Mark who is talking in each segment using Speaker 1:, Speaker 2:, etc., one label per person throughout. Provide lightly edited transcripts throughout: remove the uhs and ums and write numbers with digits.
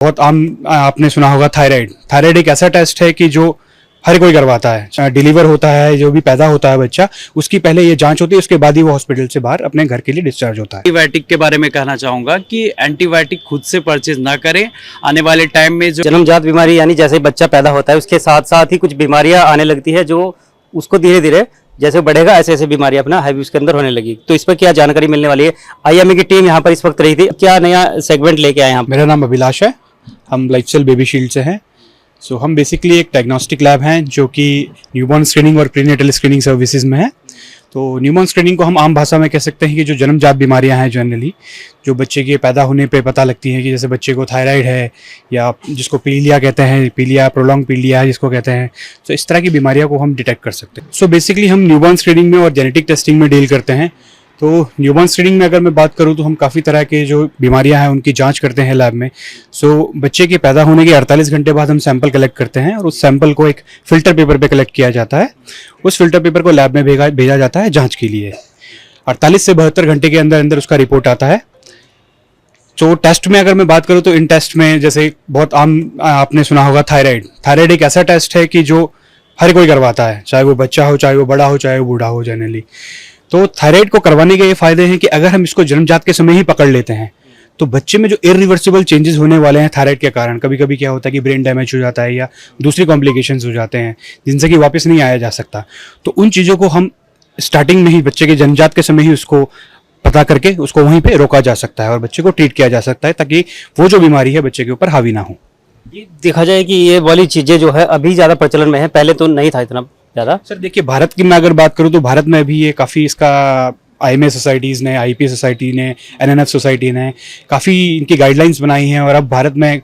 Speaker 1: बहुत आम आपने सुना होगा थायराइड। थायराइड एक ऐसा टेस्ट है कि जो हर कोई करवाता है, डिलीवर होता है, जो भी पैदा होता है बच्चा, उसकी पहले ये जांच होती है, उसके बाद ही वो हॉस्पिटल से बाहर अपने घर के लिए डिस्चार्ज होता है।
Speaker 2: एंटीबायोटिक के बारे में कहना चाहूंगा कि एंटीबायोटिक खुद से परचेज ना करें। आने वाले टाइम में जो
Speaker 3: जन्मजात बीमारी यानी जैसे बच्चा पैदा होता है उसके साथ साथ ही कुछ बीमारियां आने लगती है जो उसको धीरे धीरे जैसे बढ़ेगा ऐसे ऐसे बीमारी अपना हैवी उसके अंदर होने लगी। तो इस पर क्या जानकारी मिलने वाली है? आईएमए की टीम यहाँ पर इस वक्त रही थी, क्या नया सेगमेंट लेके आए यहाँ?
Speaker 1: मेरा नाम अभिलाष है, हम लाइफस्टाइल बेबी शील्ड से हैं। सो हम बेसिकली एक डायग्नोस्टिक लैब हैं जो कि न्यूबॉर्न स्क्रीनिंग और प्रीनेटल स्क्रीनिंग सर्विसेज में है। तो न्यूबॉर्न स्क्रीनिंग को हम आम भाषा में कह सकते हैं कि जो जन्मजात बीमारियां हैं जनरली जो बच्चे के पैदा होने पे पता लगती हैं, कि जैसे बच्चे को थायराइड है या जिसको पीलिया कहते हैं, पीलिया प्रोलॉन्ग पीलिया जिसको कहते हैं, तो इस तरह की बीमारियों को हम डिटेक्ट कर सकते हैं। सो बेसिकली हम न्यूबॉर्न स्क्रीनिंग में और जेनेटिक टेस्टिंग में डील करते हैं। तो न्यूबॉर्न स्क्रीनिंग में अगर मैं बात करूं तो हम काफ़ी तरह के जो बीमारियां हैं उनकी जांच करते हैं लैब में। सो बच्चे के पैदा होने के 48 घंटे बाद हम सैंपल कलेक्ट करते हैं और उस सैंपल को एक फ़िल्टर पेपर पे कलेक्ट किया जाता है। उस फिल्टर पेपर को लैब में भेजा जाता है जांच के लिए। 48 से 72 घंटे के अंदर अंदर उसका रिपोर्ट आता है। तो टेस्ट में अगर मैं बात करूँ तो इन टेस्ट में जैसे बहुत आम आपने सुना होगा थायराइड। थायराइड एक ऐसा टेस्ट है कि जो हर कोई करवाता है, चाहे वो बच्चा हो, चाहे वो बड़ा हो, चाहे वो बूढ़ा हो जनरली। तो थायराइड को करवाने के ये फायदे हैं कि अगर हम इसको जन्मजात के समय ही पकड़ लेते हैं तो बच्चे में जो इरिवर्सिबल चेंजेस होने वाले हैं थायराइड के कारण, कभी कभी क्या होता है कि ब्रेन डैमेज हो जाता है या दूसरी कॉम्प्लिकेशंस हो जाते हैं जिनसे कि वापस नहीं आया जा सकता। तो उन चीज़ों को हम स्टार्टिंग में ही बच्चे के जन्मजात के समय ही उसको पता करके उसको वहीं पे रोका जा सकता है और बच्चे को ट्रीट किया जा सकता है ताकि वो जो बीमारी है बच्चे के ऊपर हावी ना हो।
Speaker 3: ये देखा जाए कि ये वाली चीजें जो है अभी ज्यादा प्रचलन में है, पहले तो नहीं था इतना ज्यादा।
Speaker 1: सर देखिए, भारत की मैं अगर बात करूँ तो भारत में भी ये काफ़ी इसका आईएमए सोसाइटीज़ ने, आईपी सोसाइटी ने, एनएनएफ सोसाइटी ने काफ़ी इनकी गाइडलाइंस बनाई हैं और अब भारत में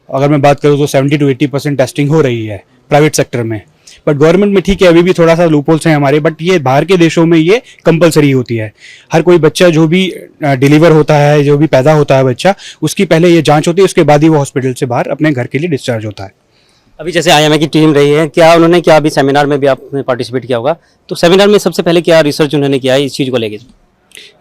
Speaker 1: अगर मैं बात करूँ तो 70 to 80% टेस्टिंग हो रही है प्राइवेट सेक्टर में। बट गवर्नमेंट में ठीक है, अभी भी थोड़ा सा लूपहोल्स हैं हमारे, बट ये बाहर के देशों में ये कंपलसरी होती है। हर कोई बच्चा जो भी डिलीवर होता है, जो भी पैदा होता है बच्चा, उसकी पहले ये जांच होती है, उसके बाद ही वो हॉस्पिटल से बाहर अपने घर के लिए डिस्चार्ज होता है।
Speaker 3: अभी जैसे आईएमए की टीम रही है, क्या उन्होंने क्या अभी सेमिनार में भी आपने पार्टिसिपेट किया होगा, तो सेमिनार में सबसे पहले क्या रिसर्च उन्होंने किया है इस चीज़ को लेकर?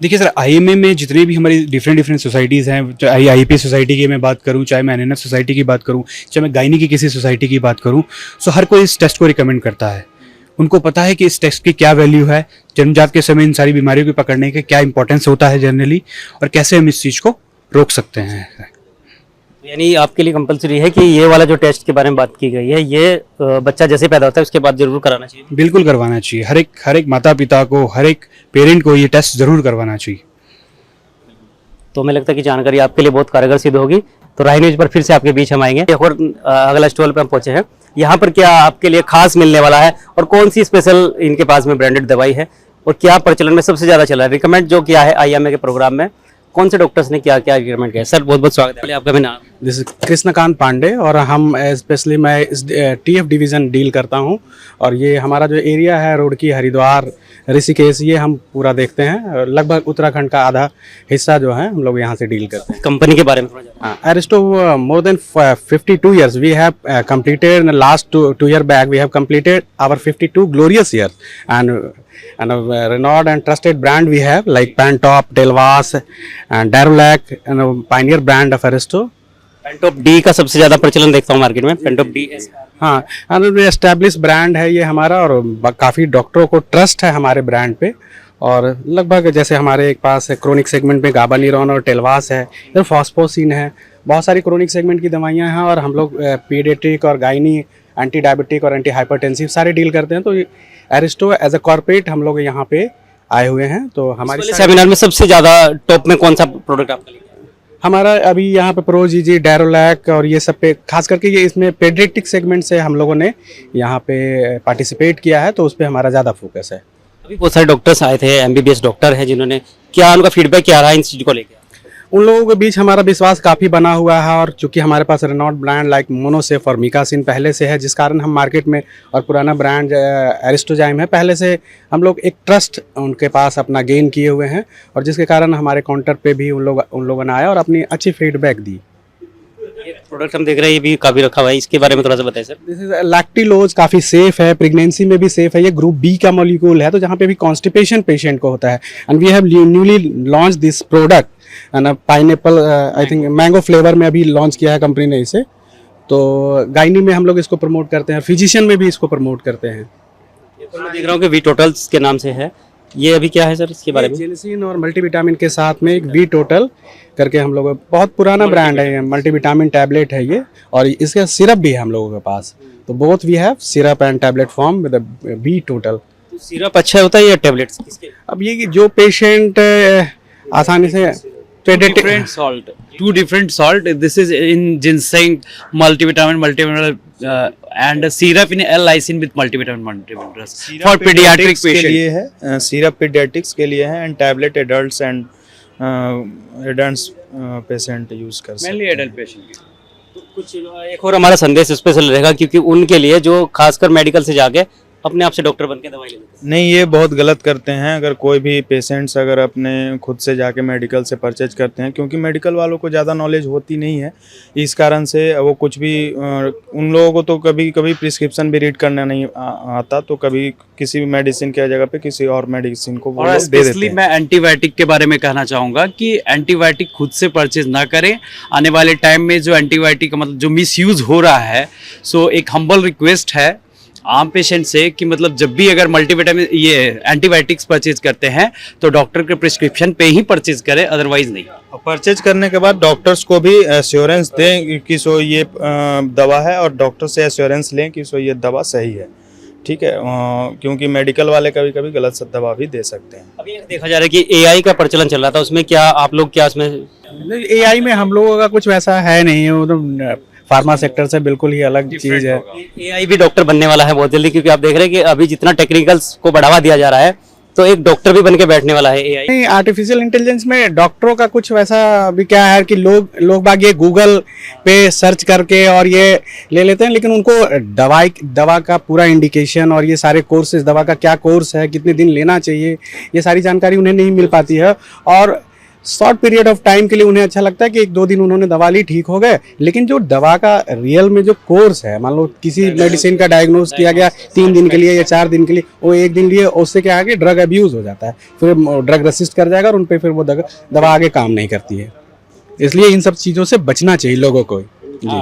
Speaker 1: देखिए सर, आईएमए में जितने भी हमारी डिफरेंट सोसाइटीज़ हैं, चाहे आईपी सोसाइटी की मैं बात करूं, चाहे मैं एनएनएफ सोसाइटी की बात करूं, चाहे मैं गायनी की किसी सोसाइटी की बात करूं, सो हर कोई इस टेस्ट को रिकमेंड करता है। उनको पता है कि इस टेस्ट की क्या वैल्यू है, जन्मजात के समय इन सारी बीमारियों को पकड़ने के क्या इंपॉर्टेंस होता है जनरली, और कैसे हम इस चीज़ को रोक सकते हैं।
Speaker 3: यानी आपके लिए कंपलसरी है कि ये वाला जो टेस्ट के बारे में बात की गई है, ये बच्चा जैसे पैदा होता है उसके बाद जरूर कराना चाहिए?
Speaker 1: बिल्कुल करवाना चाहिए। हर एक माता पिता को, हर एक पेरेंट को ये टेस्ट जरूर करवाना चाहिए।
Speaker 3: तो हमें लगता है कि जानकारी आपके लिए बहुत कारगर सिद्ध होगी। तो राही न्यूज पर फिर से आपके बीच हम आएंगे। एक और अगला स्टॉल पे हम पहुंचे हैं, यहाँ पर क्या आपके लिए खास मिलने वाला है और कौन सी स्पेशल इनके पास में ब्रांडेड दवाई है और क्या प्रचलन में सबसे ज्यादा चला है, रिकमेंड जो किया है आईएमए के प्रोग्राम में, कौन से डॉक्टर्स ने क्या क्या रिकमेंड किया? सर बहुत बहुत स्वागत है, आपका भी नाम?
Speaker 4: दिस कृष्णकांत पांडे और हम स्पेशली मैं इस टीएफ डिवीज़न डील करता हूं और ये हमारा जो एरिया है रुड़की, हरिद्वार, ऋषिकेश, ये हम पूरा देखते हैं। लगभग उत्तराखंड का आधा हिस्सा जो है हम लोग यहाँ से डील करते हैं।
Speaker 3: कंपनी के बारे में?
Speaker 4: Aristo more than 52 years we have completed last 2 year back we have completed our 52 glorious years and a renowned and trusted brand we have like Pantop, Delvas and Darulac and a pioneer brand of Aristo.
Speaker 3: Pantop D का सबसे ज्यादा प्रचलन देखता हूँ market में, Pantop D.
Speaker 4: हाँ, establish brand है ये हमारा और काफ़ी डॉक्टरों को ट्रस्ट है हमारे ब्रांड पे। और लगभग जैसे हमारे एक पास क्रोनिक सेगमेंट में गाबानिरोन और टेलवास है, इधर फॉस्फोसिन है, बहुत सारी क्रोनिक सेगमेंट की दवाइयाँ हैं और हम लोग पीडियाट्रिक और गायनी, एंटी डायबिटिक और एंटी हाइपरटेंसिव सारे डील करते हैं। तो एरिस्टो एज अ कॉर्पोरेट हम लोग यहाँ पे आए हुए हैं। तो हमारे
Speaker 3: सेमिनार में सबसे ज़्यादा टॉप में कौन सा प्रोडक्ट आपका लेके?
Speaker 4: हमारा अभी यहाँ पे प्रोजीजी, डैरोलैक और ये सब पे खास करके ये इसमें पेडियाट्रिक सेगमेंट से हम लोगों ने यहाँ पे पार्टिसिपेट किया है, तो उस पर हमारा ज़्यादा फोकस है।
Speaker 3: अभी बहुत सारे डॉक्टर्स आए थे, एमबीबीएस डॉक्टर हैं, जिन्होंने क्या उनका फीडबैक क्या रहा इन चीज़ को लेकर?
Speaker 4: उन लोगों के बीच हमारा विश्वास काफ़ी बना हुआ है और चूंकि हमारे पास रेनॉल्ड ब्रांड लाइक मोनोसेफ और मिकासिन पहले से है, जिस कारण हम मार्केट में, और पुराना ब्रांड एरिस्टोजाइम है, पहले से हम लोग एक ट्रस्ट उनके पास अपना गेन किए हुए हैं और जिसके कारण हमारे काउंटर पे भी उन लोगों ने आया और अपनी अच्छी फीडबैक दी।
Speaker 3: प्रोडक्ट हम देख रहे हैं ये भी काफी रखा हुआ है, इसके बारे में थोड़ा सा बताइए सर।
Speaker 4: दिस इज लैक्टिलोज, काफ़ी सेफ है, प्रेगनेंसी में भी सेफ है। ये ग्रुप बी का मॉलिक्यूल है, तो जहाँ पे भी कॉन्स्टिपेशन पेशेंट को होता है। And we have newly launch this product and pineapple, I think mango flavour में अभी लॉन्च किया है कंपनी ने इसे। तो गायनी में हम लोग इसको प्रमोट करते हैं, फिजिशियन में भी इसको प्रमोट करते हैं।
Speaker 3: ये तो मैं देख रहा हूँ कि वी टोटल्स के नाम से है, ये अभी क्या है सर इसके बारे में?
Speaker 4: जेलिसिन और मल्टीविटामिन के साथ में एक वी टोटल करके हम लोग, बहुत पुराना ब्रांड है, मल्टीविटामिन टैबलेट है ये, और इसका सिरप भी है हम लोगों के पास। तो both we have syrup and tablet form with we total.
Speaker 3: तो सिरप अच्छा होता है या टैबलेट्स किसके?
Speaker 4: अब ये कि जो पेशेंट आसानी से
Speaker 2: different salt, two different salt. This is in ginseng, multivitamin, and syrup in L-lysine with multivitamin for pediatric
Speaker 5: के
Speaker 2: patient.
Speaker 5: लिए है, सिरप पीडियाट्रिक्स के लिए है, and tablet adults and adults patient use कर सकते
Speaker 2: Mainly
Speaker 5: हैं।
Speaker 2: adult patient.
Speaker 3: तो कुछ एक और हमारा संदेश स्पेशल रहेगा, क्योंकि उनके लिए जो खासकर मेडिकल से जाके अपने आप से डॉक्टर बन के दवाई लेते हैं।
Speaker 5: नहीं, ये बहुत गलत करते हैं। अगर कोई भी पेशेंट्स अगर अपने खुद से जाके मेडिकल से परचेज करते हैं, क्योंकि मेडिकल वालों को ज़्यादा नॉलेज होती नहीं है, इस कारण से वो कुछ भी उन लोगों को तो कभी कभी प्रिस्क्रिप्शन भी रीड करना नहीं आता, तो कभी किसी भी मेडिसिन की जगह पे किसी और मेडिसिन को वो
Speaker 2: और
Speaker 5: लोग दे देते
Speaker 2: स्पेशली
Speaker 5: हैं।
Speaker 2: मैं एंटीबायोटिक के बारे में कहना चाहूँगा कि एंटीबायोटिक खुद से परचेज ना करें। आने वाले टाइम में जो एंटीबायोटिक का मतलब जो मिसयूज हो रहा है, सो एक हम्बल रिक्वेस्ट है आम पेशेंट से कि मतलब जब भी अगर मल्टीविटामिन ये एंटीबायोटिक्स परचेज करते हैं तो डॉक्टर के प्रिस्क्रिप्शन पे ही परचेज करें, अदरवाइज नहीं।
Speaker 5: परचेज करने के बाद डॉक्टर्स को भी एश्योरेंस दें कि सो ये दवा है, और डॉक्टर से एश्योरेंस लें कि सो ये दवा सही है, ठीक है, क्योंकि मेडिकल वाले कभी कभी गलत दवा भी दे सकते हैं।
Speaker 3: अभी देखा जा रहा है कि एआई का प्रचलन चल रहा था, उसमें क्या आप लोग क्या इसमें?
Speaker 4: एआई में हम लोगों का कुछ वैसा है नहीं, वो तो फार्मा सेक्टर से बिल्कुल ही अलग चीज है।
Speaker 3: एआई भी डॉक्टर बनने वाला है बहुत जल्दी, क्योंकि आप देख रहे हैं कि अभी जितना टेक्निकल्स को बढ़ावा दिया जा रहा है, तो एक डॉक्टर भी बन के बैठने वाला है एआई।
Speaker 4: नहीं, आर्टिफिशियल इंटेलिजेंस में डॉक्टरों का कुछ वैसा अभी क्या है कि लोग बाग ये गूगल पे सर्च करके और ये ले लेते हैं, लेकिन उनको दवा का पूरा इंडिकेशन और ये सारे कोर्सेज, दवा का क्या कोर्स है, कितने दिन लेना चाहिए, ये सारी जानकारी उन्हें नहीं मिल पाती है। और शॉर्ट पीरियड ऑफ टाइम के लिए उन्हें अच्छा लगता है कि 1-2 दिन उन्होंने दवा ली, ठीक हो गए, लेकिन जो दवा का रियल में जो कोर्स है, मान लो किसी मेडिसिन का डायग्नोज किया गया 3 दिन के लिए या 4 दिन के लिए, वो 1 दिन लिए, उससे क्या है कि ड्रग अब्यूज हो जाता है, फिर ड्रग रेसिस्ट कर जाएगा और उन पे फिर वो दवा आगे काम नहीं करती है। इसलिए इन सब चीज़ों से बचना चाहिए लोगों को। जी,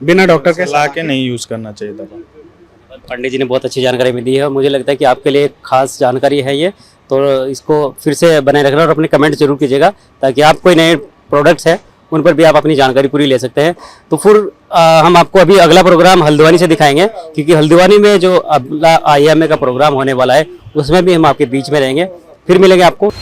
Speaker 4: बिना डॉक्टर के
Speaker 5: सलाह के नहीं यूज करना चाहिए दवा।
Speaker 3: पंडित जी ने बहुत अच्छी जानकारी दी है, मुझे लगता है कि आपके लिए खास जानकारी है ये, तो इसको फिर से बनाए रखना और अपने कमेंट जरूर कीजिएगा, ताकि आप कोई नए प्रोडक्ट्स हैं उन पर भी आप अपनी जानकारी पूरी ले सकते हैं। तो फिर हम आपको अभी अगला प्रोग्राम हल्द्वानी से दिखाएंगे, क्योंकि हल्द्वानी में जो अगला IMA का प्रोग्राम होने वाला है उसमें भी हम आपके बीच में रहेंगे। फिर मिलेंगे आपको।